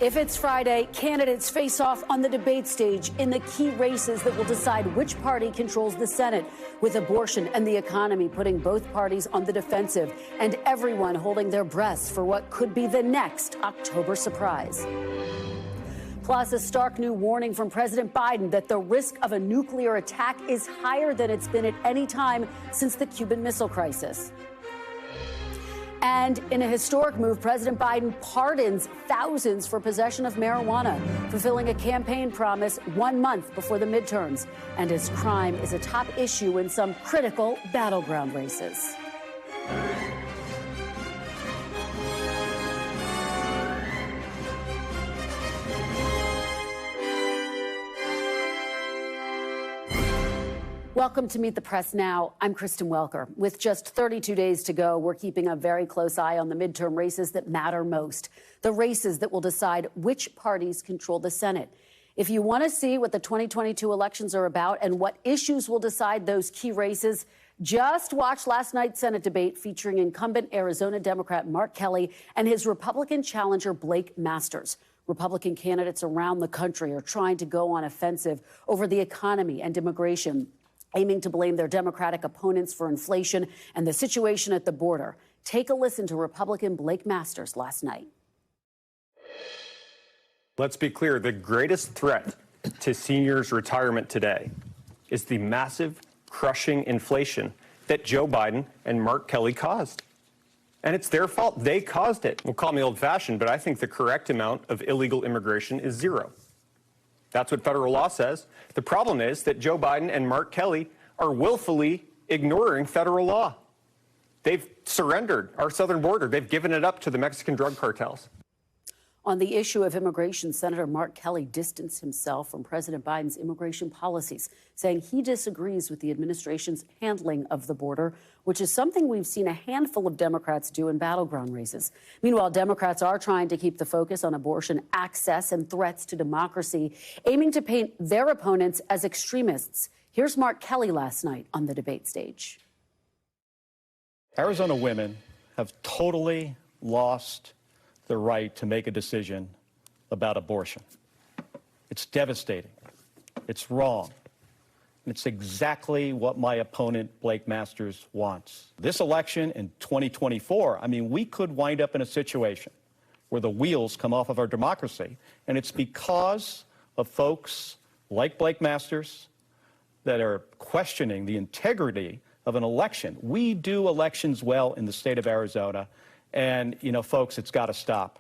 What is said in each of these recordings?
If it's Friday, candidates face off on the debate stage in the key races that will decide which party controls the Senate, with abortion and the economy putting both parties on the defensive and everyone holding their breaths for what could be the next October surprise. Plus, a stark new warning from President Biden that the risk of a nuclear attack is higher than it's been at any time since the Cuban Missile Crisis. And in a historic move, President Biden pardons thousands for possession of marijuana, fulfilling a campaign promise 1 month before the midterms. And as crime is a top issue in some critical battleground races. Welcome to Meet the Press Now. I'm Kristen Welker. With just 32 days to go, we're keeping a very close eye on the midterm races that matter most, the races that will decide which parties control the Senate. If you want to see what the 2022 elections are about and what issues will decide those key races, just watch last night's Senate debate featuring incumbent Arizona Democrat Mark Kelly and his Republican challenger Blake Masters. Republican candidates around the country are trying to go on offensive over the economy and immigration, aiming to blame their Democratic opponents for inflation and the situation at the border. Take a listen to Republican Blake Masters last night. Let's be clear, the greatest threat to seniors' retirement today is the massive, crushing inflation that Joe Biden and Mark Kelly caused. And it's their fault. They caused it. Well, call me old-fashioned, but I think the correct amount of illegal immigration is 0. That's what federal law says. The problem is that Joe Biden and Mark Kelly are willfully ignoring federal law. They've surrendered our southern border. They've given it up to the Mexican drug cartels. On the issue of immigration, Senator Mark Kelly distanced himself from President Biden's immigration policies, saying he disagrees with the administration's handling of the border, which is something we've seen a handful of Democrats do in battleground races. Meanwhile, Democrats are trying to keep the focus on abortion access and threats to democracy, aiming to paint their opponents as extremists. Here's Mark Kelly last night on the debate stage. Arizona women have totally lost the right to make a decision about abortion. It's devastating. It's wrong. It's exactly what my opponent, Blake Masters, wants. This election in 2024, I mean, we could wind up in a situation where the wheels come off of our democracy, and it's because of folks like Blake Masters that are questioning the integrity of an election. We do elections well in the state of Arizona. And, you know, folks, it's got to stop.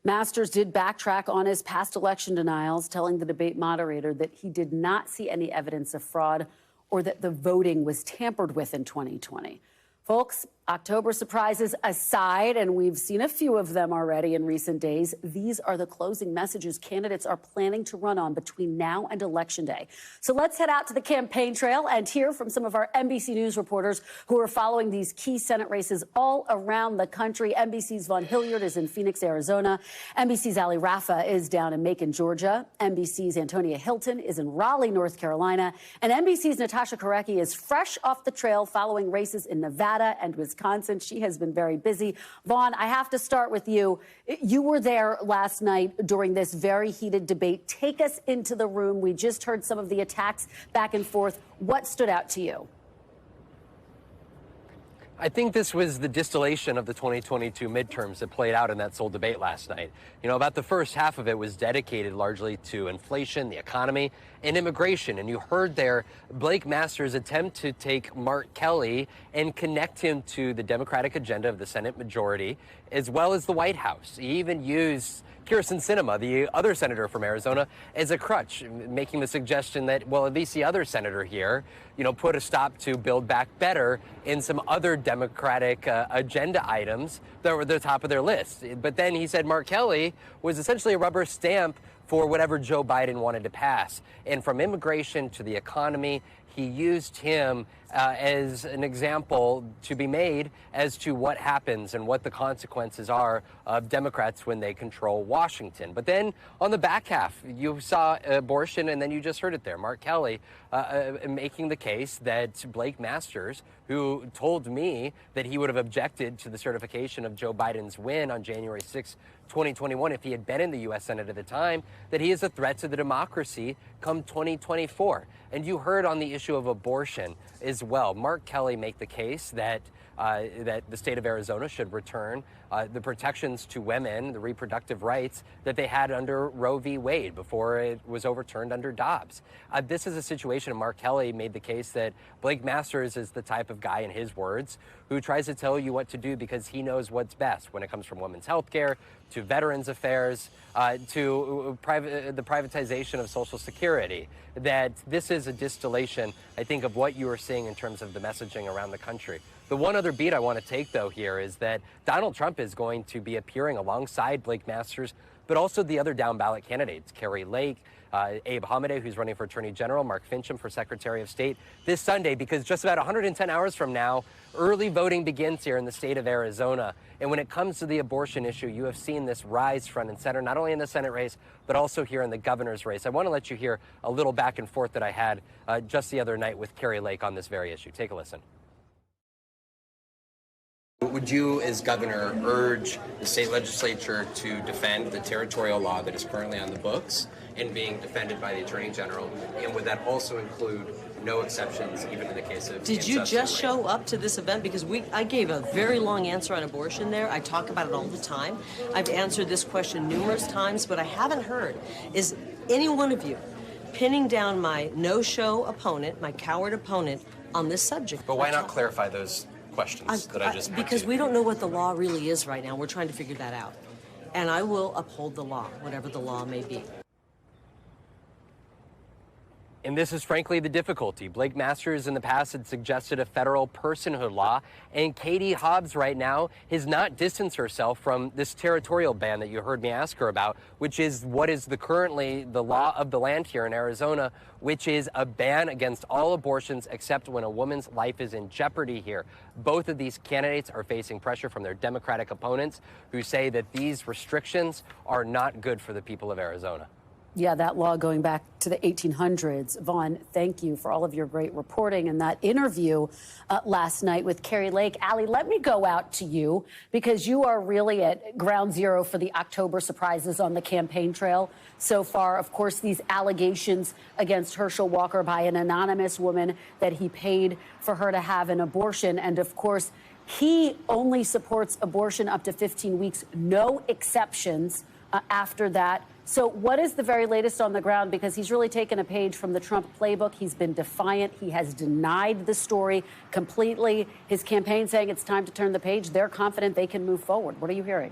Masters did backtrack on his past election denials, telling the debate moderator that he did not see any evidence of fraud or that the voting was tampered with in 2020. Folks, October surprises aside, and we've seen a few of them already in recent days, these are the closing messages candidates are planning to run on between now and Election Day. So let's head out to the campaign trail and hear from some of our NBC News reporters who are following these key Senate races all around the country. NBC's Vaughn Hilliard is in Phoenix, Arizona. NBC's Ali Rafa is down in Macon, Georgia. NBC's Antonia Hilton is in Raleigh, North Carolina. And NBC's Natasha Korecki is fresh off the trail following races in Nevada and Wisconsin. She has been very busy. Vaughn, I have to start with you. You were there last night during this very heated debate. Take us into the room. We just heard some of the attacks back and forth. What stood out to you? I think this was the distillation of the 2022 midterms that played out in that sole debate last night. You know, about the first half of it was dedicated largely to inflation, the economy, and immigration. And you heard there Blake Masters' attempt to take Mark Kelly and connect him to the Democratic agenda of the Senate majority, as well as the White House. He even used Kyrsten Sinema, the other senator from Arizona, as a crutch, making the suggestion that, well, at least the other senator here, you know, put a stop to Build Back Better in some other Democratic agenda items that were at the top of their list. But then he said Mark Kelly was essentially a rubber stamp for whatever Joe Biden wanted to pass. And from immigration to the economy, he used him as an example to be made as to what happens and what the consequences are of Democrats when they control Washington. But then on the back half, you saw abortion, and then you just heard it there. Mark Kelly making the case that Blake Masters, who told me that he would have objected to the certification of Joe Biden's win on January 6, 2021, if he had been in the U.S. Senate at the time, that he is a threat to the democracy come 2024. And you heard on the issue of abortion as well, Mark Kelly make the case that that the state of Arizona should return the protections to women, the reproductive rights that they had under Roe v. Wade before it was overturned under Dobbs. This is a situation, and Mark Kelly made the case that Blake Masters is the type of guy, in his words, who tries to tell you what to do because he knows what's best when it comes from women's health care to veterans affairs to the privatization of Social Security. That this is a distillation, I think, of what you are seeing in terms of the messaging around the country. The one other beat I want to take, though, here is that Donald Trump is going to be appearing alongside Blake Masters, but also the other down-ballot candidates, Kari Lake, Abe Hamadeh, who's running for Attorney General, Mark Finchem for Secretary of State, this Sunday, because just about 110 hours from now, early voting begins here in the state of Arizona. And when it comes to the abortion issue, you have seen this rise front and center, not only in the Senate race, but also here in the governor's race. I want to let you hear a little back and forth that I had just the other night with Kari Lake on this very issue. Take a listen. Would you, as governor, urge the state legislature to defend the territorial law that is currently on the books and being defended by the attorney general? And would that also include no exceptions, even in the case of... Did you just show up to this event? Because I gave a very long answer on abortion there. I talk about it all the time. I've answered this question numerous times, but I haven't heard, is any one of you pinning down my no-show opponent, my coward opponent, on this subject? But why not clarify those questions that I just put because to you? we don't know what the law really is right now. We're trying to figure that out. And I will uphold the law, whatever the law may be. And this is frankly the difficulty. Blake Masters in the past had suggested a federal personhood law, and Katie Hobbs right now has not distanced herself from this territorial ban that you heard me ask her about, which is what is currently the law of the land here in Arizona, which is a ban against all abortions except when a woman's life is in jeopardy here. Both of these candidates are facing pressure from their Democratic opponents who say that these restrictions are not good for the people of Arizona. Yeah, that law going back to the 1800s. Vaughn, thank you for all of your great reporting and that interview last night with Kari Lake. Allie, let me go out to you because you are really at ground zero for the October surprises on the campaign trail so far. Of course, these allegations against Herschel Walker by an anonymous woman that he paid for her to have an abortion. And of course, he only supports abortion up to 15 weeks, no exceptions after that. So what is the very latest on the ground? Because he's really taken a page from the Trump playbook. He's been defiant. He has denied the story completely. His campaign saying it's time to turn the page. They're confident they can move forward. What are you hearing?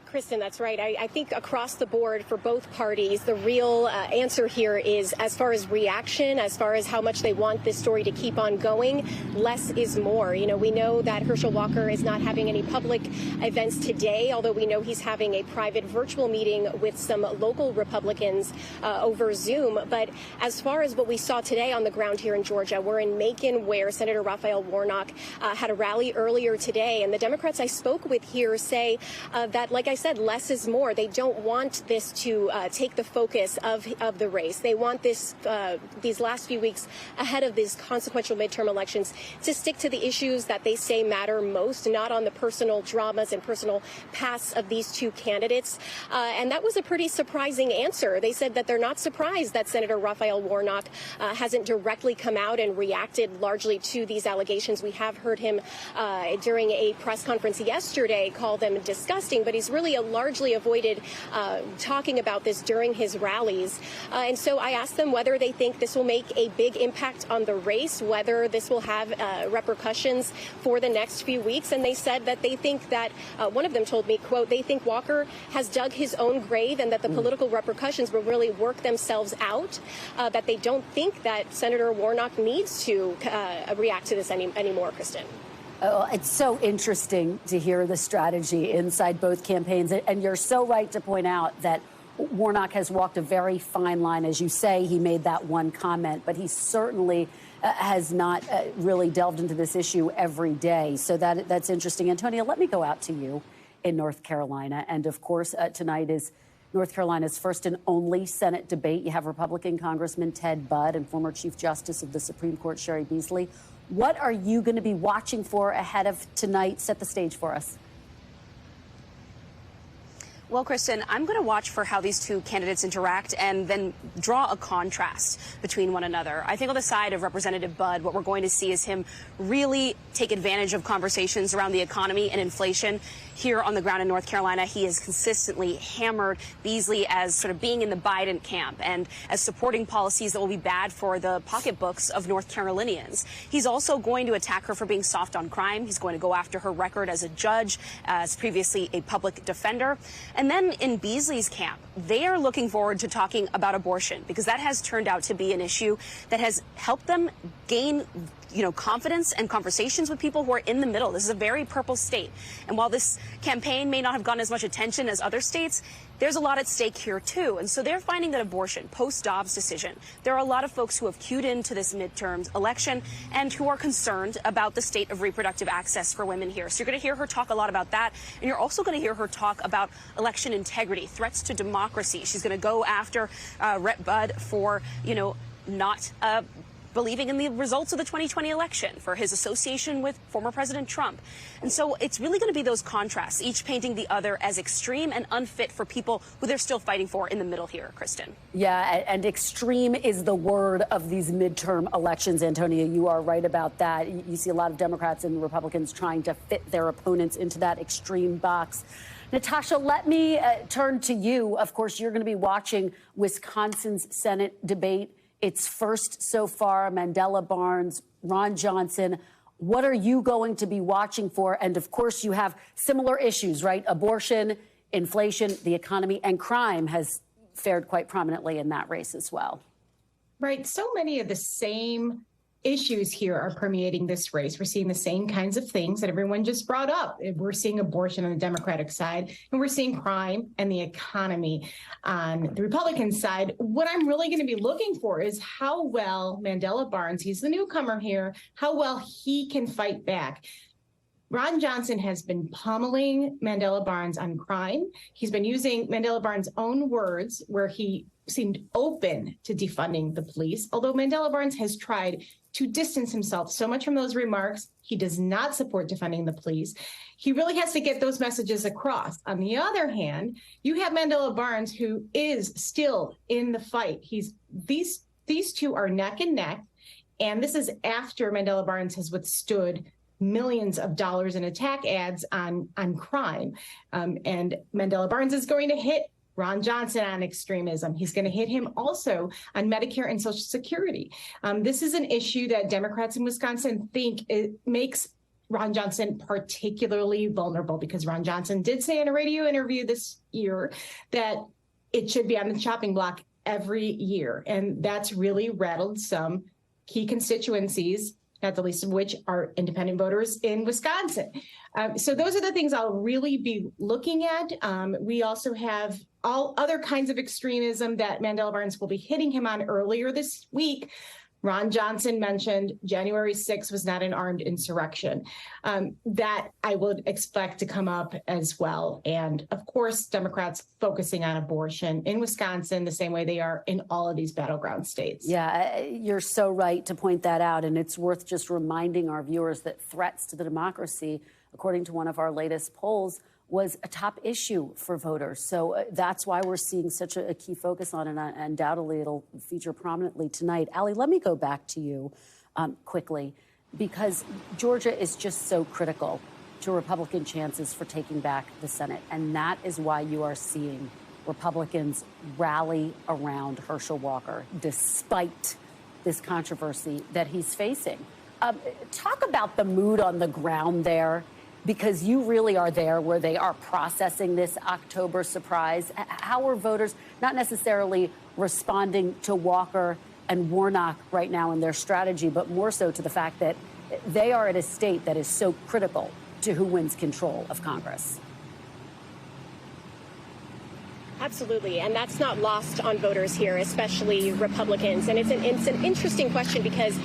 Kristen, that's right. I think across the board for both parties, the real answer here is as far as reaction, as far as how much they want this story to keep on going, less is more. You know, we know that Herschel Walker is not having any public events today, although we know he's having a private virtual meeting with some local Republicans over Zoom. But as far as what we saw today on the ground here in Georgia, we're in Macon, where Senator Raphael Warnock had a rally earlier today. And the Democrats I spoke with here say that, like I said, less is more. They don't want this to take the focus of the race. They want this these last few weeks ahead of these consequential midterm elections to stick to the issues that they say matter most, not on the personal dramas and personal pasts of these two candidates. And that was a pretty surprising answer. They said that they're not surprised that Senator Raphael Warnock hasn't directly come out and reacted largely to these allegations. We have heard him during a press conference yesterday call them disgusting, but he's really largely avoided talking about this during his rallies. And so I asked them whether they think this will make a big impact on the race, whether this will have repercussions for the next few weeks. And they said that they think that, one of them told me, quote, they think Walker has dug his own grave and that the political repercussions will really work themselves out, that they don't think that Senator Warnock needs to react to this anymore, Kristen. Oh, it's so interesting to hear the strategy inside both campaigns. And you're so right to point out that Warnock has walked a very fine line. As you say, he made that one comment, but he certainly has not really delved into this issue every day. So that's interesting. Antonia, let me go out to you in North Carolina. And of course, tonight is North Carolina's first and only Senate debate. You have Republican Congressman Ted Budd and former Chief Justice of the Supreme Court, Sherry Beasley. What are you going to be watching for ahead of tonight? Set the stage for us. Well, Kristen, I'm going to watch for how these two candidates interact and then draw a contrast between one another. I think on the side of Representative Budd, what we're going to see is him really take advantage of conversations around the economy and inflation. Here on the ground in North Carolina, he has consistently hammered Beasley as sort of being in the Biden camp and as supporting policies that will be bad for the pocketbooks of North Carolinians. He's also going to attack her for being soft on crime. He's going to go after her record as a judge, as previously a public defender. And then in Beasley's camp, they are looking forward to talking about abortion because that has turned out to be an issue that has helped them gain confidence and conversations with people who are in the middle. This is a very purple state. And while this campaign may not have gotten as much attention as other states, there's a lot at stake here, too. And so they're finding that abortion, post-Dobbs decision, there are a lot of folks who have cued into this midterm election and who are concerned about the state of reproductive access for women here. So you're going to hear her talk a lot about that. And you're also going to hear her talk about election integrity, threats to democracy. She's going to go after Rep. Budd for, not believing in the results of the 2020 election, for his association with former President Trump. And so it's really going to be those contrasts, each painting the other as extreme and unfit for people who they're still fighting for in the middle here, Kristen. Yeah, and extreme is the word of these midterm elections, Antonia. You are right about that. You see a lot of Democrats and Republicans trying to fit their opponents into that extreme box. Natasha, let me turn to you. Of course, you're going to be watching Wisconsin's Senate debate. It's first so far. Mandela Barnes, Ron Johnson. What are you going to be watching for? And of course, you have similar issues, right? Abortion, inflation, the economy, and crime has fared quite prominently in that race as well. Right. So many of the same issues here are permeating this race. We're seeing the same kinds of things that everyone just brought up. We're seeing abortion on the Democratic side, and we're seeing crime and the economy on the Republican side. What I'm really going to be looking for is how well Mandela Barnes, he's the newcomer here, how well he can fight back. Ron Johnson has been pummeling Mandela Barnes on crime. He's been using Mandela Barnes' own words where he seemed open to defunding the police, although Mandela Barnes has tried to distance himself so much from those remarks. He does not support defunding the police. He really has to get those messages across. On the other hand, you have Mandela Barnes, who is still in the fight. These two are neck and neck, and this is after Mandela Barnes has withstood millions of dollars in attack ads on crime. And Mandela Barnes is going to hit Ron Johnson on extremism. He's going to hit him also on Medicare and Social Security. This is an issue that Democrats in Wisconsin think it makes Ron Johnson particularly vulnerable, because Ron Johnson did say in a radio interview this year that it should be on the chopping block every year. And that's really rattled some key constituencies, not the least of which are independent voters in Wisconsin. So those are the things I'll really be looking at. We also have all other kinds of extremism that Mandela Barnes will be hitting him on earlier this week. Ron Johnson mentioned January 6th was not an armed insurrection. That I would expect to come up as well. And of course, Democrats focusing on abortion in Wisconsin the same way they are in all of these battleground states. Yeah, you're so right to point that out. And it's worth just reminding our viewers that threats to the democracy, according to one of our latest polls, was a top issue for voters. So that's why we're seeing such a key focus on it. And undoubtedly, it'll feature prominently tonight. Ali, let me go back to you quickly, because Georgia is just so critical to Republican chances for taking back the Senate. And that is why you are seeing Republicans rally around Herschel Walker, despite this controversy that he's facing. Talk about the mood on the ground there, because you really are there where they are processing this October surprise. How are voters not necessarily responding to Walker and Warnock right now in their strategy, but more so to the fact that they are at a state that is so critical to who wins control of Congress? Absolutely, and that's not lost on voters here, especially Republicans. And it's an interesting question because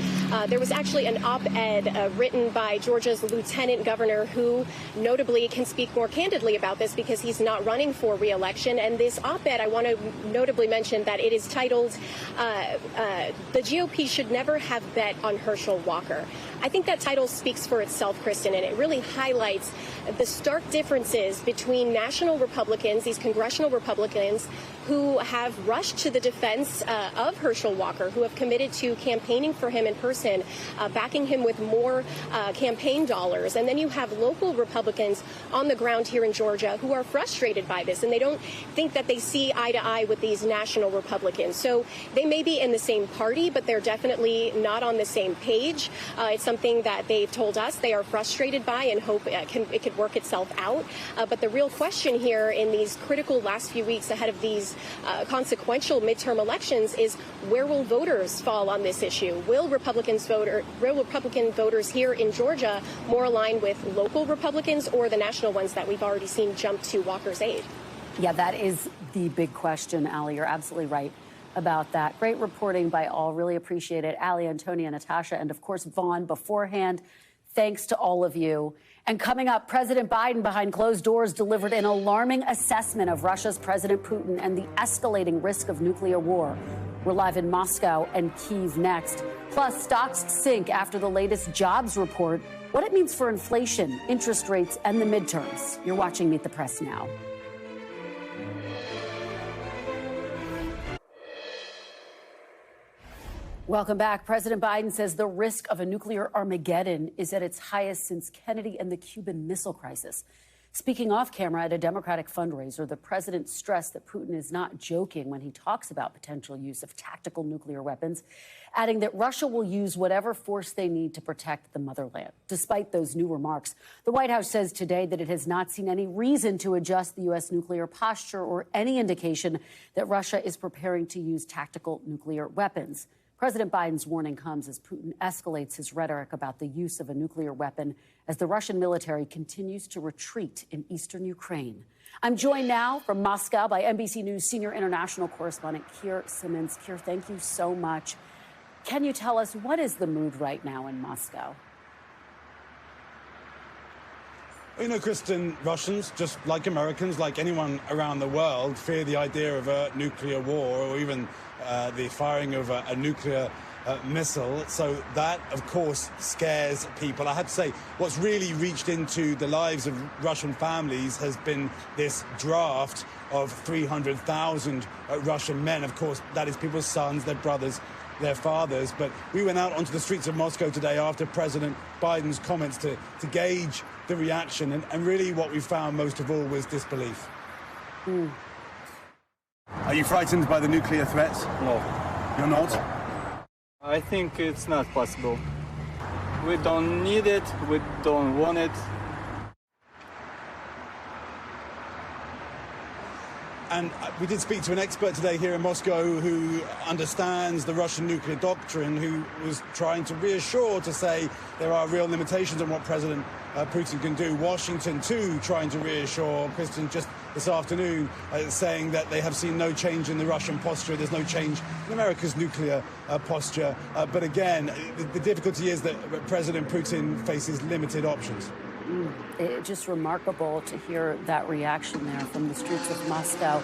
there was actually an op-ed written by Georgia's lieutenant governor who notably can speak more candidly about this because he's not running for re-election. And this op-ed, I want to notably mention that it is titled, "The GOP Should Never Have Bet on Herschel Walker." I think that title speaks for itself, Kristen, and it really highlights the stark differences between national Republicans, these congressional Republicans, who have rushed to the defense of Herschel Walker, who have committed to campaigning for him in person, backing him with more campaign dollars. And then you have local Republicans on the ground here in Georgia who are frustrated by this, and they don't think that they see eye to eye with these national Republicans. So they may be in the same party, but they're definitely not on the same page. It's something that they've told us they are frustrated by and hope it could work itself out. But the real question here in these critical last few weeks ahead of these consequential midterm elections is where will voters fall on this issue? Will Republican voters here in Georgia more align with local Republicans or the national ones that we've already seen jump to Walker's aid? Yeah, that is the big question, Allie. You're absolutely right about that. Great reporting by all. Really appreciate it. Allie, Antonia, Natasha, and of course, Vaughn beforehand. Thanks to all of you. And coming up, President Biden behind closed doors delivered an alarming assessment of Russia's President Putin and the escalating risk of nuclear war. We're live in Moscow and Kyiv next. Plus, stocks sink after the latest jobs report, what it means for inflation, interest rates, and the midterms. You're watching Meet the Press now. Welcome back. President Biden says the risk of a nuclear armageddon is at its highest since Kennedy and the Cuban Missile Crisis. Speaking off camera at a Democratic fundraiser, the president stressed that Putin is not joking when he talks about potential use of tactical nuclear weapons, adding that Russia will use whatever force they need to protect the motherland. Despite those new remarks, the White House says today that it has not seen any reason to adjust the U.S. nuclear posture or any indication that Russia is preparing to use tactical nuclear weapons. President Biden's warning comes as Putin escalates his rhetoric about the use of a nuclear weapon as the Russian military continues to retreat in eastern Ukraine. I'm joined now from Moscow by NBC News senior international correspondent Keir Simmons. Keir, thank you so much. Can you tell us what is the mood right now in Moscow? You know, Kristen, Russians, just like Americans, like anyone around the world, fear the idea of a nuclear war or even the firing of a nuclear missile. So that, of course, scares people. I have to say, what's really reached into the lives of Russian families has been this draft of 300,000 Russian men. Of course, that is people's sons, their brothers, their fathers. But we went out onto the streets of Moscow today after President Biden's comments to gauge the reaction. And really what we found most of all was disbelief. Are you frightened by the nuclear threats? No. You're not? I think it's not possible. We don't need it. We don't want it. And we did speak to an expert today here in Moscow who understands the Russian nuclear doctrine, who was trying to reassure, to say there are real limitations on what President Putin can do. Washington, too, trying to reassure, Kristen, just this afternoon, saying that they have seen no change in the Russian posture. There's no change in America's nuclear posture. But again, the difficulty is that President Putin faces limited options. It's just remarkable to hear that reaction there from the streets of Moscow.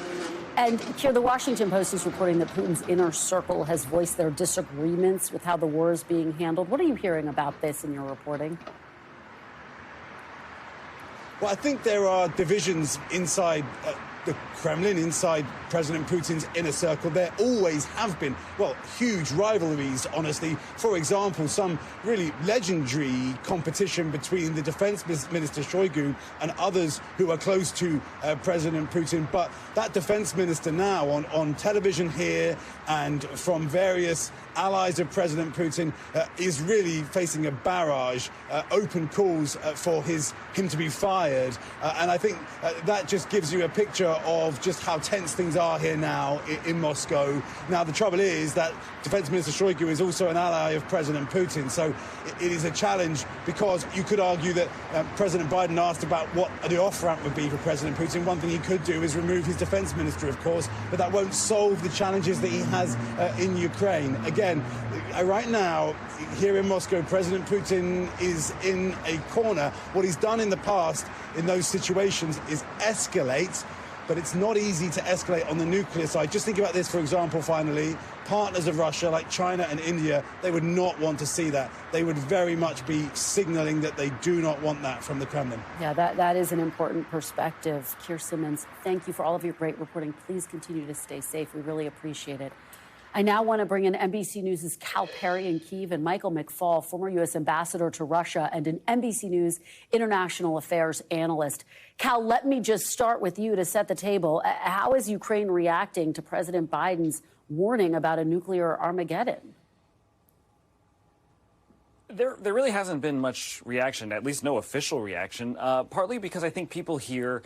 And here, the Washington Post is reporting that Putin's inner circle has voiced their disagreements with how the war is being handled. What are you hearing about this in your reporting? Well, I think there are divisions inside the Kremlin, inside President Putin's inner circle. There always have been, well, huge rivalries, honestly. For example, some really legendary competition between the defense minister Shoigu and others who are close to President Putin. But that defense minister now on television here and from various allies of President Putin is really facing a barrage, open calls for him to be fired. And I think that just gives you a picture of just how tense things are here now in Moscow. Now, the trouble is that Defense Minister Shoigu is also an ally of President Putin, so it is a challenge, because you could argue that President Biden asked about what the off-ramp would be for President Putin. One thing he could do is remove his defense minister, of course, but that won't solve the challenges that he has in Ukraine. Again, right now, here in Moscow, President Putin is in a corner. What he's done in the past in those situations is escalate, but it's not easy to escalate on the nuclear side. Just think about this, for example, finally. Partners of Russia, like China and India, they would not want to see that. They would very much be signaling that they do not want that from the Kremlin. Yeah, that is an important perspective. Keir Simmons, thank you for all of your great reporting. Please continue to stay safe. We really appreciate it. I now want to bring in NBC News' Cal Perry in Kyiv and Michael McFaul, former U.S. ambassador to Russia and an NBC News international affairs analyst. Cal, let me just start with you to set the table. How is Ukraine reacting to President Biden's warning about a nuclear Armageddon? There really hasn't been much reaction, at least no official reaction, partly because I think people here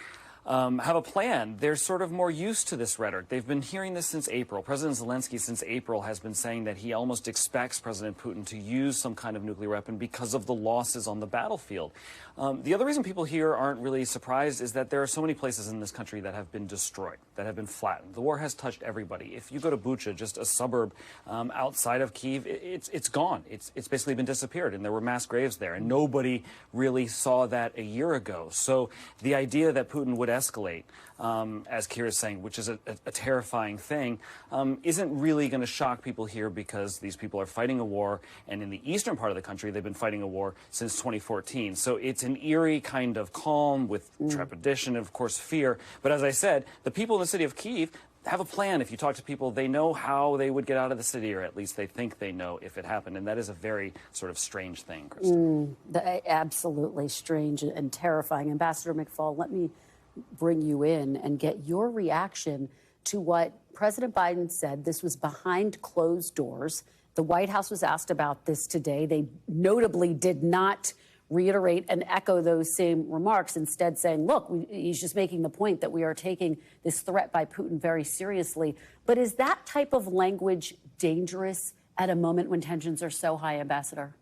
have a plan. They're sort of more used to this rhetoric. They've been hearing this since April. President Zelensky, since April, has been saying that he almost expects President Putin to use some kind of nuclear weapon because of the losses on the battlefield. The other reason people here aren't really surprised is that there are so many places in this country that have been destroyed, that have been flattened. The war has touched everybody. If you go to Bucha, just a suburb outside of Kyiv, it's gone. It's basically been disappeared, and there were mass graves there, and nobody really saw that a year ago. So the idea that Putin would escalate, as Keir is saying, which is a terrifying thing, isn't really going to shock people here, because these people are fighting a war, and in the eastern part of the country, they've been fighting a war since 2014. So it's an eerie kind of calm with trepidation and, of course, fear. But as I said, the people in the city of Kyiv have a plan. If you talk to people, they know how they would get out of the city, or at least they think they know if it happened. And that is a very sort of strange thing, Kristen. Absolutely strange and terrifying. Ambassador McFaul, let me bring you in and get your reaction to what President Biden said. This was behind closed doors. The White House was asked about this today. They notably did not reiterate and echo those same remarks, instead saying, look, he's just making the point that we are taking this threat by Putin very seriously. But is that type of language dangerous at a moment when tensions are so high, Ambassador?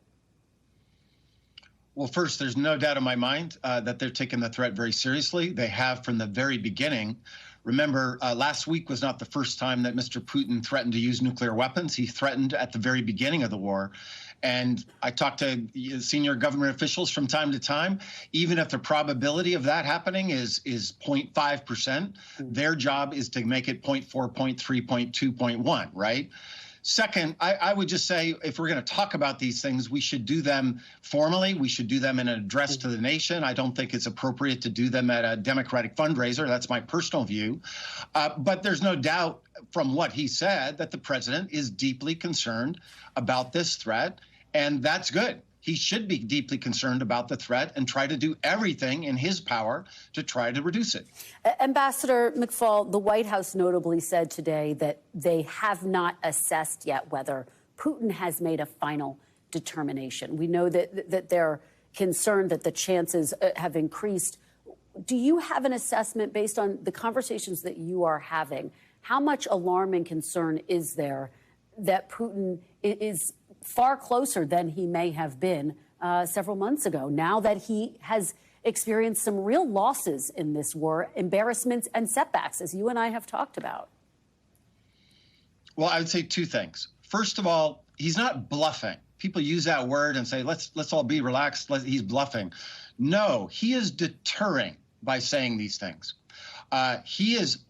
Well, first, there's no doubt in my mind that they're taking the threat very seriously. They have from the very beginning. Remember, last week was not the first time that Mr. Putin threatened to use nuclear weapons. He threatened at the very beginning of the war. And I talk to senior government officials from time to time. Even if the probability of that happening is 0.5%, their job is to make it 0.4, 0.3, 0.2, 0.1, right? Second, I would just say, if we're going to talk about these things, we should do them formally. We should do them in an address to the nation. I don't think it's appropriate to do them at a Democratic fundraiser. That's my personal view. But there's no doubt from what he said that the president is deeply concerned about this threat, and that's good. He should be deeply concerned about the threat and try to do everything in his power to try to reduce it. Ambassador McFaul, the White House notably said today that they have not assessed yet whether Putin has made a final determination. We know that they're concerned that the chances have increased. Do you have an assessment based on the conversations that you are having? How much alarm and concern is there that Putin is far closer than he may have been several months ago, now that he has experienced some real losses in this war, embarrassments and setbacks, as you and I have talked about? Well, I would say two things. First of all, he's not bluffing. People use that word and say, let's all be relaxed. He's bluffing. No, he is deterring by saying these things. He is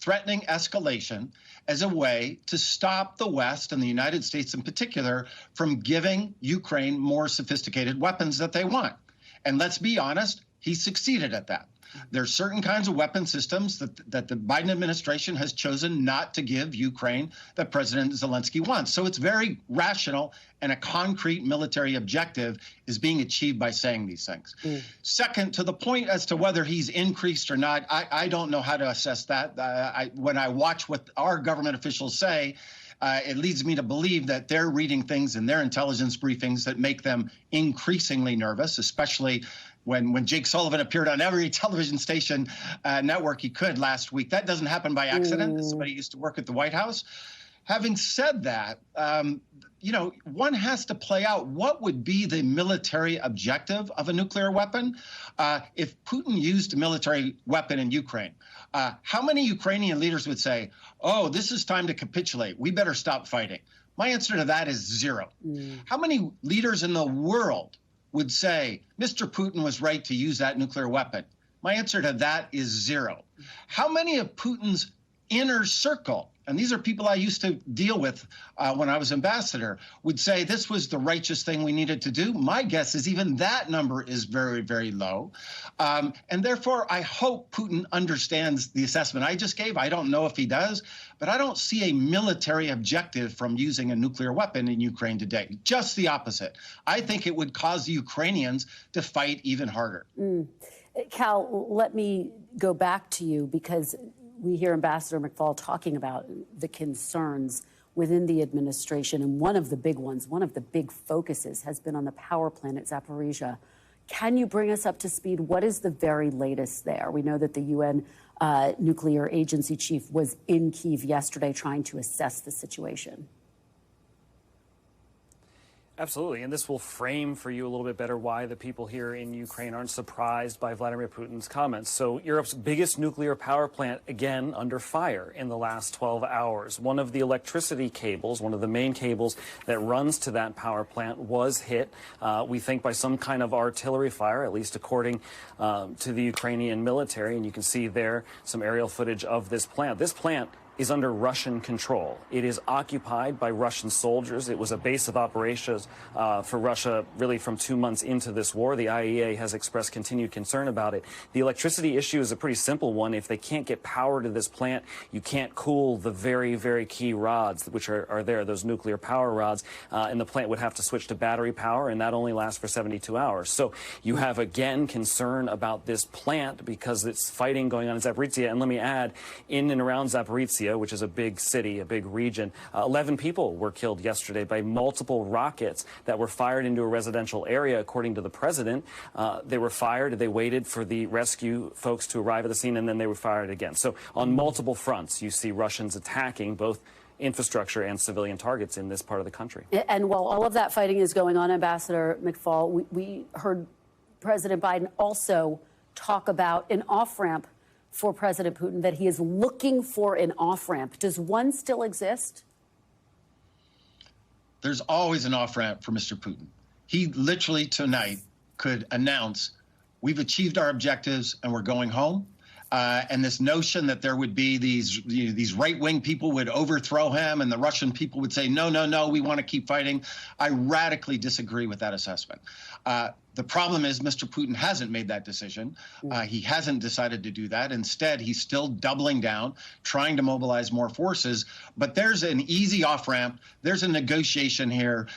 threatening escalation as a way to stop the West and the United States in particular from giving Ukraine more sophisticated weapons that they want. And let's be honest, he succeeded at that. There are certain kinds of weapon systems that the Biden administration has chosen not to give Ukraine that President Zelensky wants. So it's very rational, and a concrete military objective is being achieved by saying these things. Second, to the point as to whether he's increased or not, I don't know how to assess that. When I watch what our government officials say, it leads me to believe that they're reading things in their intelligence briefings that make them increasingly nervous, especially when Jake Sullivan appeared on every television station network he could last week. That doesn't happen by accident. Somebody used to work at the White House. Having said that, you know, one has to play out what would be the military objective of a nuclear weapon. If Putin used a military weapon in Ukraine, how many Ukrainian leaders would say, oh, this is time to capitulate, we better stop fighting? My answer to that is zero. How many leaders in the world would say, Mr. Putin was right to use that nuclear weapon? My answer to that is zero. How many of Putin's inner circle, and these are people I used to deal with when I was ambassador, would say this was the righteous thing we needed to do? My guess is even that number is very, very low. And therefore, I hope Putin understands the assessment I just gave. I don't know if he does, but I don't see a military objective from using a nuclear weapon in Ukraine today. Just the opposite. I think it would cause the Ukrainians to fight even harder. Cal, let me go back to you, because we hear Ambassador McFaul talking about the concerns within the administration. And one of the big ones, one of the big focuses has been on the power plant at Zaporizhia. Can you bring us up to speed? What is the very latest there? We know that the UN nuclear agency chief was in Kyiv yesterday trying to assess the situation. Absolutely, and this will frame for you a little bit better why the people here in Ukraine aren't surprised by Vladimir Putin's comments. So Europe's biggest nuclear power plant, again, under fire in the last 12 hours. One of the electricity cables, one of the main cables that runs to that power plant, was hit, we think, by some kind of artillery fire, at least according to the Ukrainian military. And you can see there some aerial footage of this plant. This plant is under Russian control. It is occupied by Russian soldiers. It was a base of operations for Russia really from 2 months into this war. The IAEA has expressed continued concern about it. The electricity issue is a pretty simple one. If they can't get power to this plant, you can't cool the very, very key rods, which are there, those nuclear power rods, and the plant would have to switch to battery power, and that only lasts for 72 hours. So you have, again, concern about this plant because it's fighting going on in Zaporizhia. And let me add, in and around Zaporizhia, which is a big city, a big region, 11 people were killed yesterday by multiple rockets that were fired into a residential area, according to the president. They were fired, they waited for the rescue folks to arrive at the scene, and then they were fired again. So on multiple fronts, you see Russians attacking both infrastructure and civilian targets in this part of the country. And while all of that fighting is going on, Ambassador McFaul, we heard President Biden also talk about an off-ramp for President Putin, that he is looking for an off-ramp. Does one still exist? There's always an off-ramp for Mr. Putin. He literally tonight could announce, we've achieved our objectives and we're going home. And this notion that there would be these right-wing people would overthrow him and the Russian people would say, no, no, no, we want to keep fighting. I radically disagree with that assessment. The problem is Mr. Putin hasn't made that decision. He hasn't decided to do that. Instead, he's still doubling down, trying to mobilize more forces. But there's an easy off-ramp. There's a negotiation here.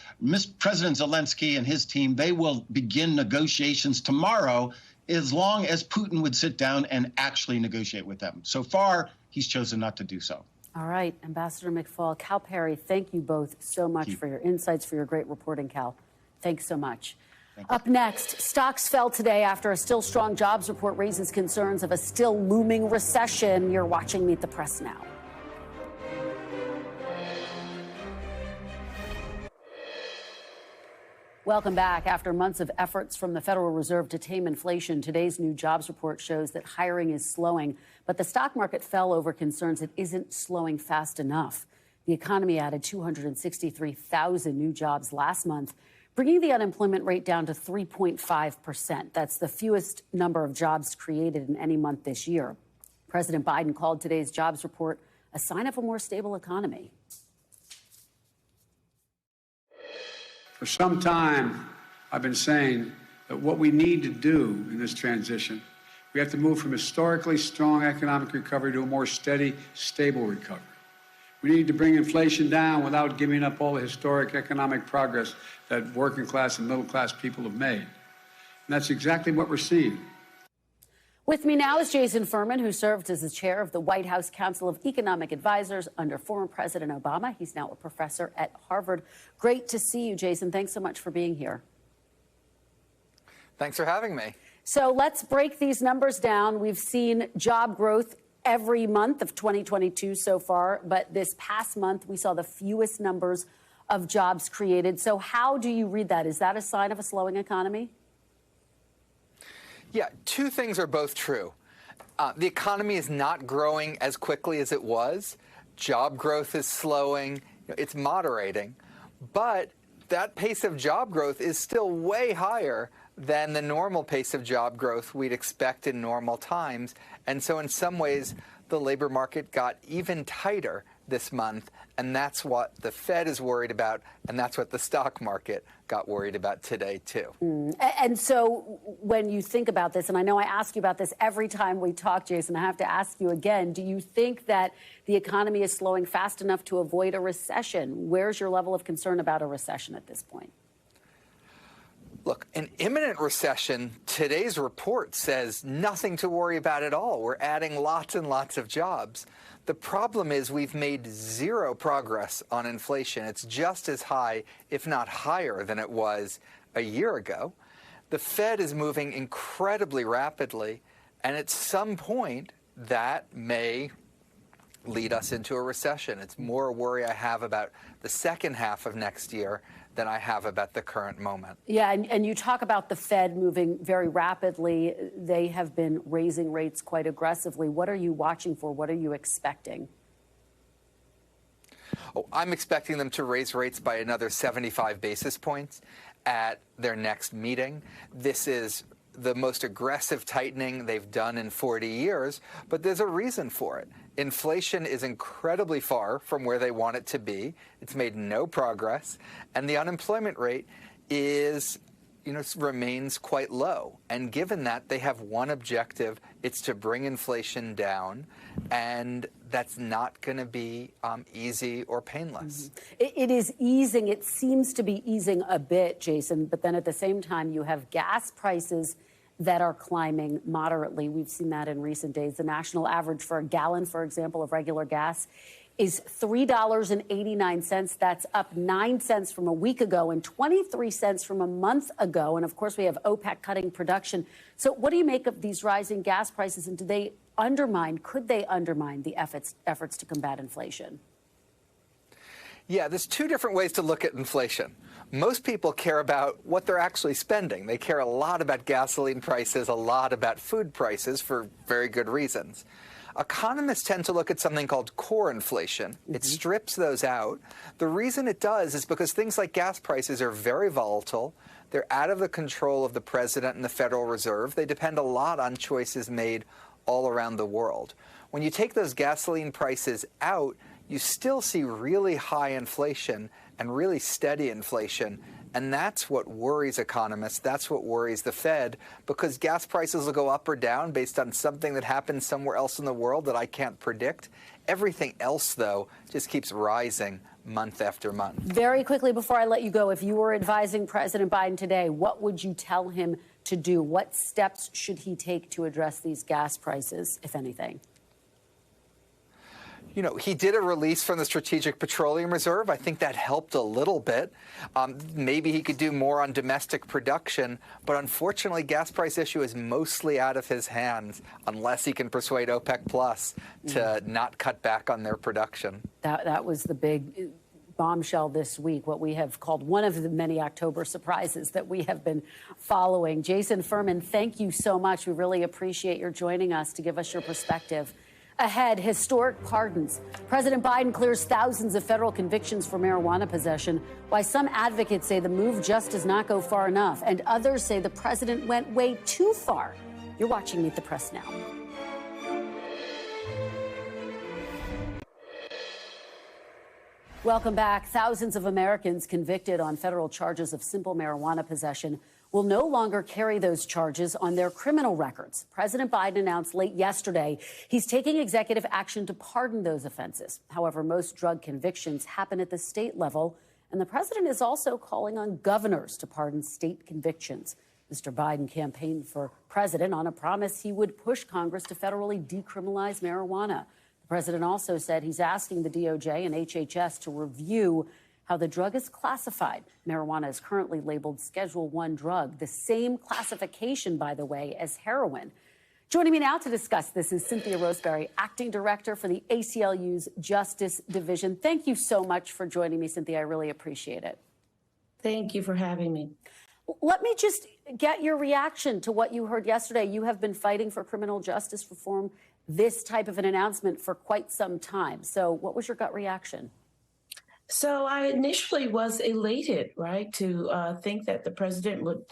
President Zelensky and his team, they will begin negotiations tomorrow as long as Putin would sit down and actually negotiate with them. So far, he's chosen not to do so. All right, Ambassador McFaul, Cal Perry, thank you both so much for your insights, for your great reporting, Cal. Thanks so much. Up next, stocks fell today after a still strong jobs report raises concerns of a still looming recession. You're watching Meet the Press now. Welcome back. After months of efforts from the Federal Reserve to tame inflation, today's new jobs report shows that hiring is slowing, but the stock market fell over concerns it isn't slowing fast enough. The economy added 263,000 new jobs last month, bringing the unemployment rate down to 3.5%. That's the fewest number of jobs created in any month this year. President Biden called today's jobs report a sign of a more stable economy. For some time, I've been saying that what we need to do in this transition, we have to move from historically strong economic recovery to a more steady, stable recovery. We need to bring inflation down without giving up all the historic economic progress that working class and middle class people have made. And that's exactly what we're seeing. With me now is Jason Furman, who served as the chair of the White House Council of Economic Advisors under former President Obama. He's now a professor at Harvard. Great to see you, Jason. Thanks so much for being here. Thanks for having me. So let's break these numbers down. We've seen job growth every month of 2022 so far, but this past month we saw the fewest numbers of jobs created. So how do you read that? Is that a sign of a slowing economy? Yeah, two things are both true. The economy is not growing as quickly as it was. Job growth is slowing. It's moderating. But that pace of job growth is still way higher than the normal pace of job growth we'd expect in normal times. And so in some ways, the labor market got even tighter this month, and that's what the Fed is worried about, and that's what the stock market got worried about today, too. And so when you think about this, and I know I ask you about this every time we talk, Jason, I have to ask you again, do you think that the economy is slowing fast enough to avoid a recession? Where's your level of concern about a recession at this point? Look, an imminent recession, today's report says nothing to worry about at all. We're adding lots and lots of jobs. The problem is we've made zero progress on inflation. It's just as high, if not higher, than it was a year ago. The Fed is moving incredibly rapidly, and at some point that may lead us into a recession. It's more a worry I have about the second half of next year than I have about the current moment. Yeah, and you talk about the Fed moving very rapidly. They have been raising rates quite aggressively. What are you watching for? What are you expecting? Oh, I'm expecting them to raise rates by another 75 basis points at their next meeting. This is the most aggressive tightening they've done in 40 years, but there's a reason for it. Inflation is incredibly far from where they want it to be. It's made no progress, and the unemployment rate is, remains quite low. And given that, they have one objective. It's to bring inflation down, and that's not going to be easy or painless. It is easing. It seems to be easing a bit, Jason, but then at the same time, you have gas prices that are climbing moderately. We've seen that in recent days. The national average for a gallon, for example, of regular gas is $3.89. That's up 9 cents from a week ago and 23 cents from a month ago. And of course, we have OPEC cutting production. So what do you make of these rising gas prices? And could they undermine the efforts to combat inflation? Yeah, there's two different ways to look at inflation. Most people care about what they're actually spending. They care a lot about gasoline prices, a lot about food prices for very good reasons. Economists tend to look at something called core inflation. It strips those out. The reason it does is because things like gas prices are very volatile. They're out of the control of the president and the Federal Reserve. They depend a lot on choices made all around the world. When you take those gasoline prices out, you still see really high inflation and really steady inflation. And that's what worries economists. That's what worries the Fed, because gas prices will go up or down based on something that happens somewhere else in the world that I can't predict. Everything else, though, just keeps rising month after month. Very quickly, before I let you go, if you were advising President Biden today, what would you tell him to do? What steps should he take to address these gas prices, if anything? He did a release from the Strategic Petroleum Reserve. I think that helped a little bit. Maybe he could do more on domestic production, but unfortunately, gas price issue is mostly out of his hands unless he can persuade OPEC Plus to not cut back on their production. That was the big bombshell this week, what we have called one of the many October surprises that we have been following. Jason Furman, thank you so much. We really appreciate your joining us to give us your perspective. Ahead, historic pardons. President Biden clears thousands of federal convictions for marijuana possession, why some advocates say the move just does not go far enough, and others say the president went way too far. You're watching Meet the Press now. Welcome back. Thousands of Americans convicted on federal charges of simple marijuana possession will no longer carry those charges on their criminal records. President Biden announced late yesterday he's taking executive action to pardon those offenses. However, most drug convictions happen at the state level, and the president is also calling on governors to pardon state convictions. Mr. Biden campaigned for president on a promise he would push Congress to federally decriminalize marijuana. The president also said he's asking the DOJ and HHS to review how the drug is classified. Marijuana is currently labeled Schedule I drug, the same classification, by the way, as heroin. Joining me now to discuss this is Cynthia Roseberry, Acting Director for the ACLU's Justice Division. Thank you so much for joining me, Cynthia. I really appreciate it. Thank you for having me. Let me just get your reaction to what you heard yesterday. You have been fighting for criminal justice reform, this type of an announcement, for quite some time. So what was your gut reaction? So I initially was elated, right, to think that the president would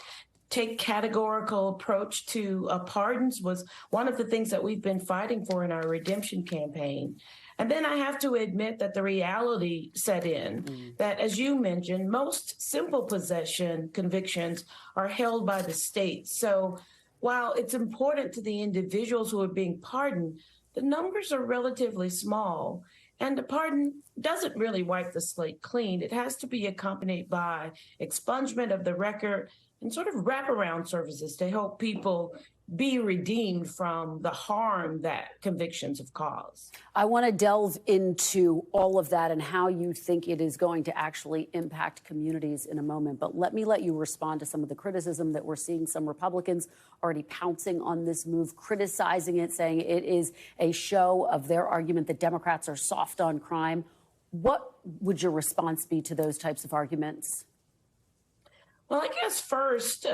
take categorical approach to pardons was one of the things that we've been fighting for in our redemption campaign. And then I have to admit that the reality set in that, as you mentioned, most simple possession convictions are held by the state. So while it's important to the individuals who are being pardoned, the numbers are relatively small. And the pardon doesn't really wipe the slate clean. It has to be accompanied by expungement of the record and sort of wraparound services to help people be redeemed from the harm that convictions have caused. I want to delve into all of that and how you think it is going to actually impact communities in a moment. But let you respond to some of the criticism that we're seeing. Some Republicans already pouncing on this move, criticizing it, saying it is a show of their argument that Democrats are soft on crime. What would your response be to those types of arguments? Well, I guess first,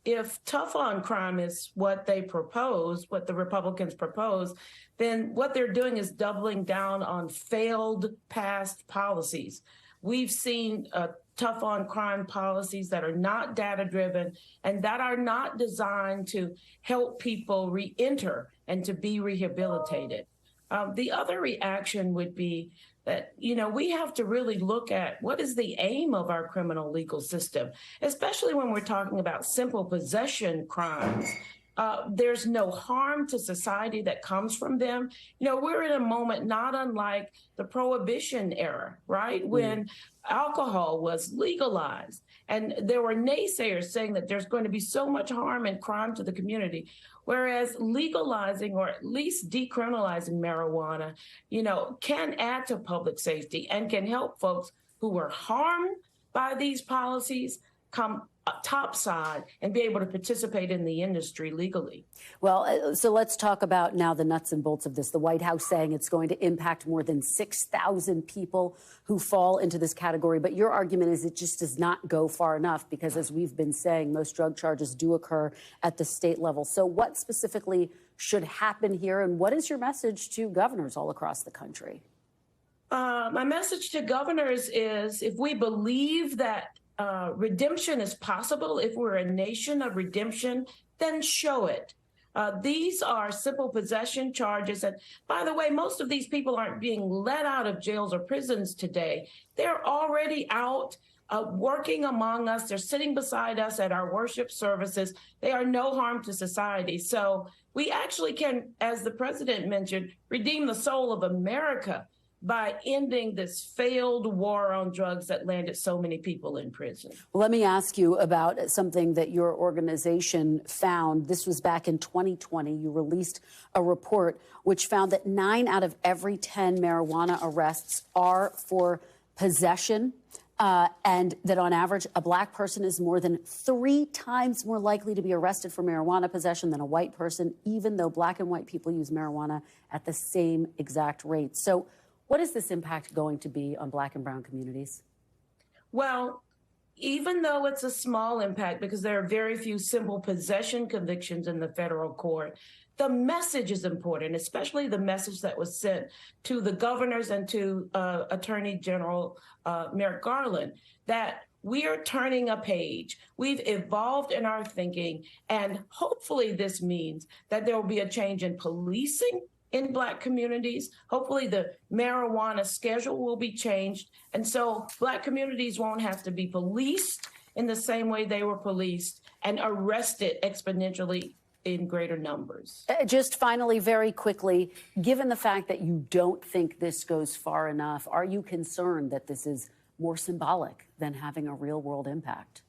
if tough on crime is what they propose, what the Republicans propose, then what they're doing is doubling down on failed past policies. We've seen tough on crime policies that are not data driven and that are not designed to help people re-enter and to be rehabilitated. The other reaction would be that, we have to really look at what is the aim of our criminal legal system, especially when we're talking about simple possession crimes. There's no harm to society that comes from them. We're in a moment not unlike the Prohibition era, right? When alcohol was legalized and there were naysayers saying that there's going to be so much harm and crime to the community. Whereas legalizing or at least decriminalizing marijuana, can add to public safety and can help folks who were harmed by these policies come topside and be able to participate in the industry legally. Well, so let's talk about now the nuts and bolts of this. The White House saying it's going to impact more than 6,000 people who fall into this category. But your argument is it just does not go far enough because, as we've been saying, most drug charges do occur at the state level. So what specifically should happen here? And what is your message to governors all across the country? My message to governors is if we believe that redemption is possible, if we're a nation of redemption, then show it. These are simple possession charges. And by the way, most of these people aren't being let out of jails or prisons today. They're already out working among us. They're sitting beside us at our worship services. They are no harm to society. So we actually can, as the president mentioned, redeem the soul of America by ending this failed war on drugs that landed so many people in prison. Well, let me ask you about something that your organization found. This was back in 2020. You released a report which found that 9 out of every 10 marijuana arrests are for possession, and that on average, a black person is more than 3 times more likely to be arrested for marijuana possession than a white person, even though black and white people use marijuana at the same exact rate. So what is this impact going to be on black and brown communities? Well, even though it's a small impact because there are very few simple possession convictions in the federal court, the message is important, especially the message that was sent to the governors and to Attorney General Merrick Garland, that we are turning a page. We've evolved in our thinking, and hopefully this means that there will be a change in policing in Black communities. Hopefully the marijuana schedule will be changed. And so Black communities won't have to be policed in the same way they were policed and arrested exponentially in greater numbers. Just finally, very quickly, given the fact that you don't think this goes far enough, are you concerned that this is more symbolic than having a real world impact?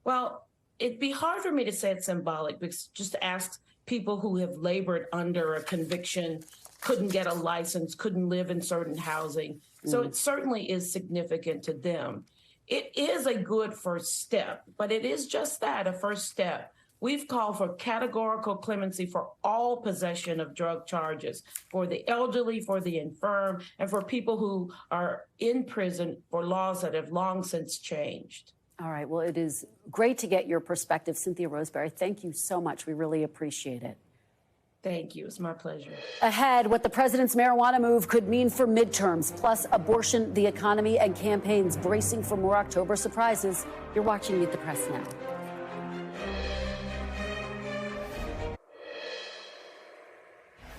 Well, it'd be hard for me to say it's symbolic because just ask people who have labored under a conviction couldn't get a license, couldn't live in certain housing. So it certainly is significant to them. It is a good first step, but it is just that, a first step. We've called for categorical clemency for all possession of drug charges, for the elderly, for the infirm, and for people who are in prison for laws that have long since changed. All right. Well, it is great to get your perspective, Cynthia Roseberry. Thank you so much. We really appreciate it. Thank you. It's my pleasure. Ahead, what the president's marijuana move could mean for midterms, plus abortion, the economy, and campaigns bracing for more October surprises. You're watching Meet the Press now.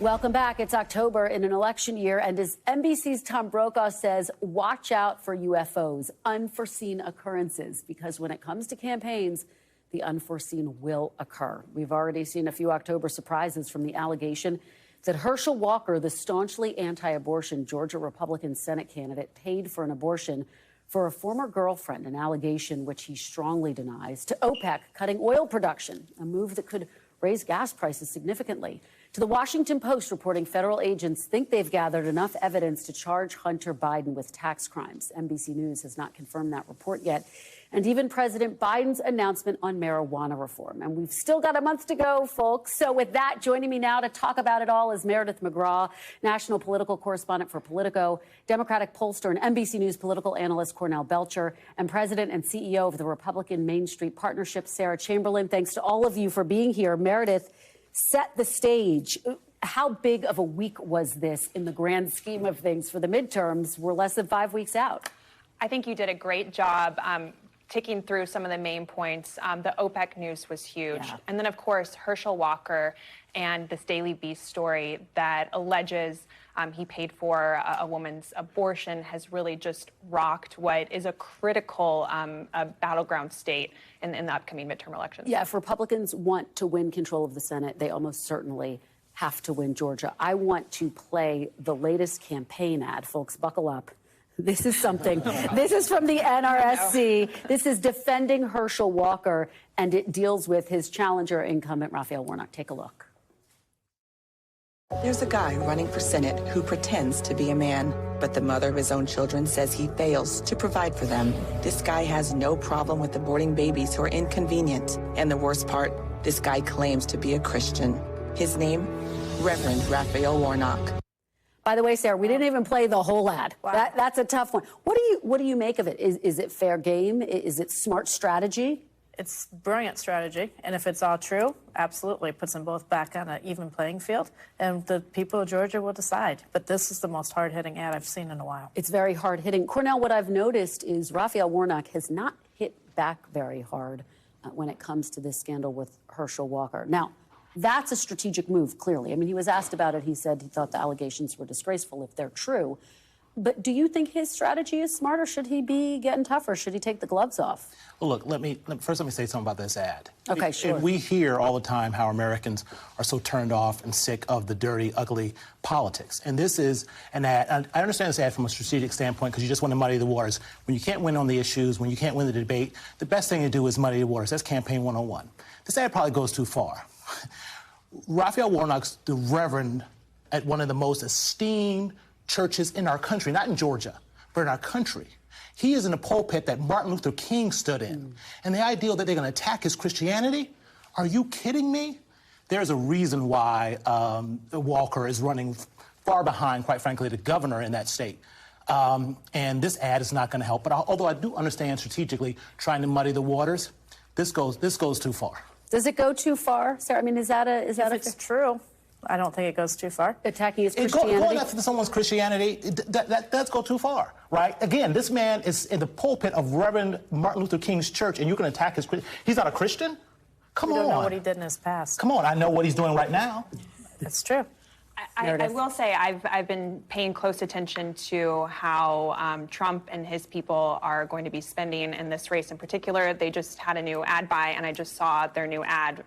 Welcome back. It's October in an election year, and as NBC's Tom Brokaw says, watch out for UFOs, unforeseen occurrences, because when it comes to campaigns, the unforeseen will occur. We've already seen a few October surprises from the allegation that Herschel Walker, the staunchly anti-abortion Georgia Republican Senate candidate, paid for an abortion for a former girlfriend, an allegation which he strongly denies, to OPEC cutting oil production, a move that could raise gas prices significantly, to the Washington Post reporting federal agents think they've gathered enough evidence to charge Hunter Biden with tax crimes. NBC News has not confirmed that report yet. And even President Biden's announcement on marijuana reform. And we've still got a month to go, folks. So with that, joining me now to talk about it all is Meridith McGraw, national political correspondent for Politico, Democratic pollster and NBC News political analyst Cornell Belcher, and president and CEO of the Republican Main Street Partnership, Sarah Chamberlain. Thanks to all of you for being here. Meridith, set the stage. How big of a week was this in the grand scheme of things for the midterms? We're less than 5 weeks out. I think you did a great job ticking through some of the main points. The OPEC news was huge. Yeah. And then, of course, Herschel Walker and this Daily Beast story that alleges he paid for a woman's abortion has really just rocked what is a critical battleground state in the upcoming midterm elections. Yeah, if Republicans want to win control of the Senate, they almost certainly have to win Georgia. I want to play the latest campaign ad. Folks, buckle up. This is something. This is from the NRSC. This is defending Herschel Walker, and it deals with his challenger, incumbent Raphael Warnock. Take a look. There's a guy running for Senate who pretends to be a man, but the mother of his own children says he fails to provide for them. This guy has no problem with aborting babies who are inconvenient. And the worst part, this guy claims to be a Christian. His name, Reverend Raphael Warnock. By the way, Sarah, we didn't even play the whole ad. Wow. That's a tough one. What do you make of it? Is it fair game? Is it smart strategy? It's brilliant strategy, and if it's all true, absolutely, it puts them both back on an even playing field, and the people of Georgia will decide. But this is the most hard-hitting ad I've seen in a while. It's very hard-hitting. Cornell, what I've noticed is Raphael Warnock has not hit back very hard when it comes to this scandal with Herschel Walker. Now, that's a strategic move, clearly. I mean, he was asked about it. He said he thought the allegations were disgraceful if they're true. But do you think his strategy is smart, or should he be getting tougher? Should he take the gloves off? Well, look, let me say something about this ad. Okay, sure. We hear all the time how Americans are so turned off and sick of the dirty, ugly politics. And this is an ad. And I understand this ad from a strategic standpoint because you just want to muddy the waters. When you can't win on the issues, when you can't win the debate, the best thing to do is muddy the waters. That's campaign 101. This ad probably goes too far. Raphael Warnock's the reverend at one of the most esteemed churches in our country, not in Georgia, but in our country. He is in the pulpit that Martin Luther King stood in. And the idea that they're going to attack his Christianity? Are you kidding me? There's a reason why Walker is running far behind, quite frankly, the governor in that state. And this ad is not going to help. But although I do understand strategically trying to muddy the waters, this goes too far. Does it go too far, Sarah? I mean, is that if it's true? I don't think it goes too far. Attacking his Christianity? Going after someone's Christianity, that's go too far, right? Again, this man is in the pulpit of Reverend Martin Luther King's church, and you can attack his Christian. He's not a Christian? Come on. You don't know what he did in his past. Come on, I know what he's doing right now. That's true. I will say I've been paying close attention to how Trump and his people are going to be spending in this race in particular. They just had a new ad buy, and I just saw their new ad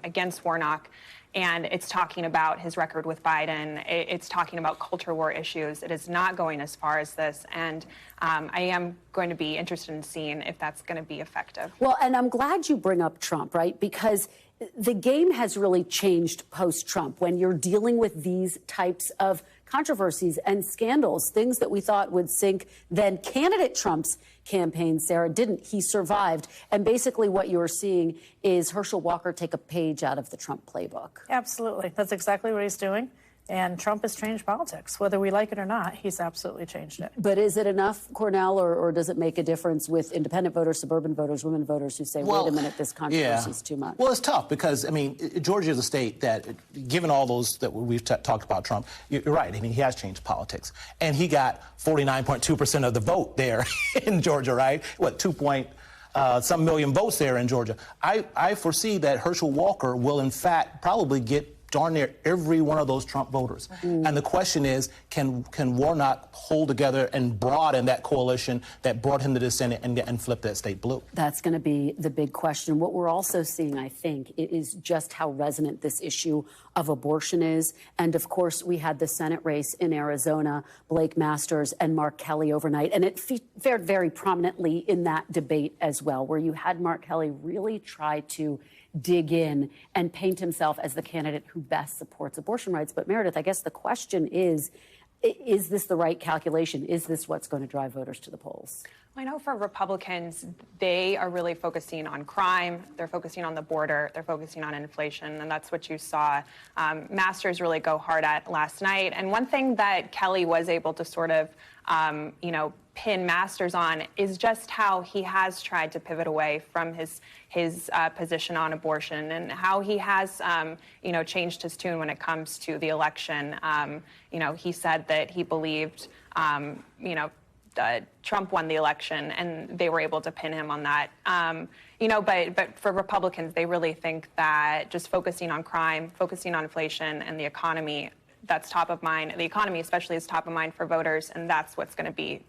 against Warnock. And it's talking about his record with Biden. It's talking about culture war issues. It is not going as far as this. And I am going to be interested in seeing if that's going to be effective. Well, and I'm glad you bring up Trump, right? Because the game has really changed post-Trump when you're dealing with these types of controversies and scandals, things that we thought would sink then candidate Trump's campaign, Sarah, didn't. He survived. And basically what you're seeing is Herschel Walker take a page out of the Trump playbook. Absolutely. That's exactly what he's doing. And Trump has changed politics. Whether we like it or not, he's absolutely changed it. But is it enough, Cornell, or does it make a difference with independent voters, suburban voters, women voters who say, wait a minute, this controversy is too much? Well, it's tough because, I mean, Georgia is a state that, given all those that we've talked about Trump, you're right. I mean, he has changed politics. And he got 49.2% of the vote there in Georgia, right? What, 2 million votes there in Georgia. I foresee that Herschel Walker will, in fact, probably get darn near every one of those Trump voters. And the question is, can Warnock hold together and broaden that coalition that brought him to the Senate and flip that state blue? That's going to be the big question. What we're also seeing, I think, is just how resonant this issue of abortion is. And of course, we had the Senate race in Arizona, Blake Masters and Mark Kelly overnight. And it fared very prominently in that debate as well, where you had Mark Kelly really try to dig in and paint himself as the candidate who best supports abortion rights. But Meridith, I guess the question is this the right calculation? Is this what's going to drive voters to the polls? I know for Republicans, they are really focusing on crime. They're focusing on the border. They're focusing on inflation. And that's what you saw Masters really go hard at last night. And one thing that Kelly was able to sort of, pin Masters on is just how he has tried to pivot away from his position on abortion and how he has, changed his tune when it comes to the election. He said that he believed, Trump won the election and they were able to pin him on that. But for Republicans, they really think that just focusing on crime, focusing on inflation and the economy, that's top of mind. The economy especially is top of mind for voters, and that's what's going to be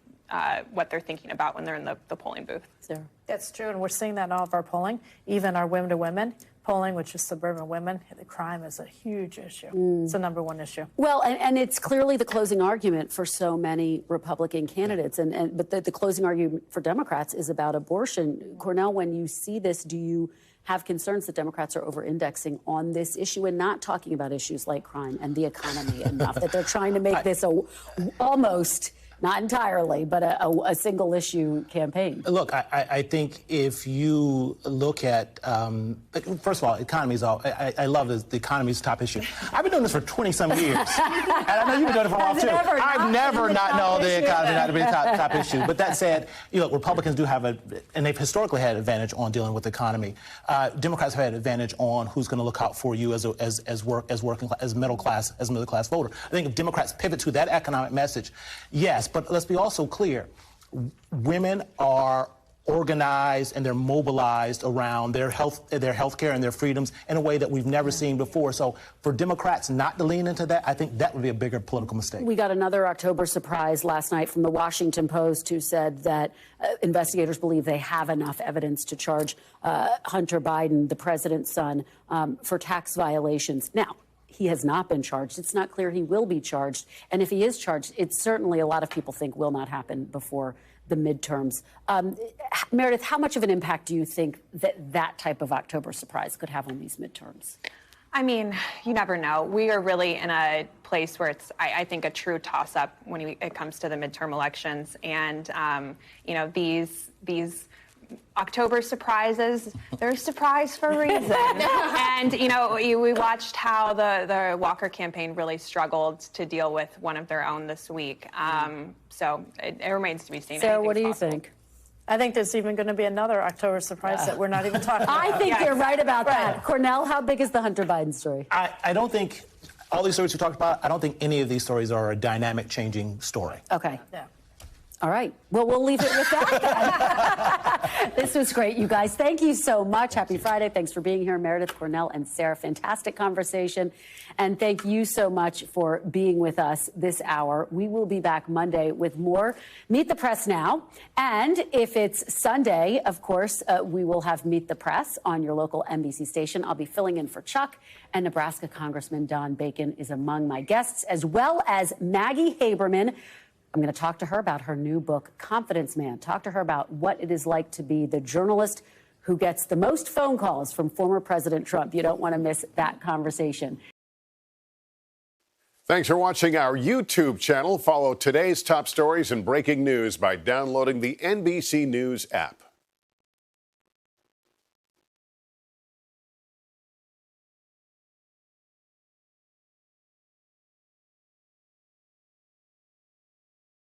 what they're thinking about when they're in the polling booth. Sarah. That's true, and we're seeing that in all of our polling, even our women-to-women polling, which is suburban women. The crime is a huge issue. It's the #1 issue. Well, and it's clearly the closing argument for so many Republican candidates, but the closing argument for Democrats is about abortion. Cornell, when you see this, do you have concerns that Democrats are over-indexing on this issue and not talking about issues like crime and the economy enough, that they're trying to make this almost, not entirely, but a single-issue campaign? Look, I think if you look at, first of all, economy is all, I love the economy's top issue. I've been doing this for 20-some years. And I know you've been doing it for a while, too. I've never not known the economy not to be a top issue. But that said, Republicans do have and they've historically had an advantage on dealing with the economy. Democrats have had an advantage on who's going to look out for you as middle class voter. I think if Democrats pivot to that economic message, yes. But let's be also clear. Women are organized and they're mobilized around their health care and their freedoms in a way that we've never seen before. So for Democrats not to lean into that, I think that would be a bigger political mistake. We got another October surprise last night from the Washington Post, who said that investigators believe they have enough evidence to charge Hunter Biden, the president's son, for tax violations. Now, he has not been charged. It's not clear he will be charged. And if he is charged, it's certainly, a lot of people think, will not happen before the midterms. Meridith, how much of an impact do you think that type of October surprise could have on these midterms? I mean, you never know. We are really in a place where it's, I think, a true toss-up when it comes to the midterm elections. And, these October surprises, they're a surprise for a reason. And, we watched how the Walker campaign really struggled to deal with one of their own this week. So it remains to be seen. Sarah, what do you think? I think there's even going to be another October surprise that we're not even talking about. I think you're right about that. Cornell, how big is the Hunter Biden story? I don't think all these stories we talked about, I don't think any of these stories are a dynamic changing story. Okay. Yeah. All right. Well, we'll leave it with that then. This was great, you guys. Thank you so much. Happy Friday. Thanks for being here, Meridith, Cornell, and Sarah. Fantastic conversation. And thank you so much for being with us this hour. We will be back Monday with more Meet the Press Now. And if it's Sunday, of course, we will have Meet the Press on your local NBC station. I'll be filling in for Chuck, and Nebraska Congressman Don Bacon is among my guests, as well as Maggie Haberman. I'm going to talk to her about her new book, Confidence Man. Talk to her about what it is like to be the journalist who gets the most phone calls from former President Trump. You don't want to miss that conversation. Thanks for watching our YouTube channel. Follow today's top stories and breaking news by downloading the NBC News app.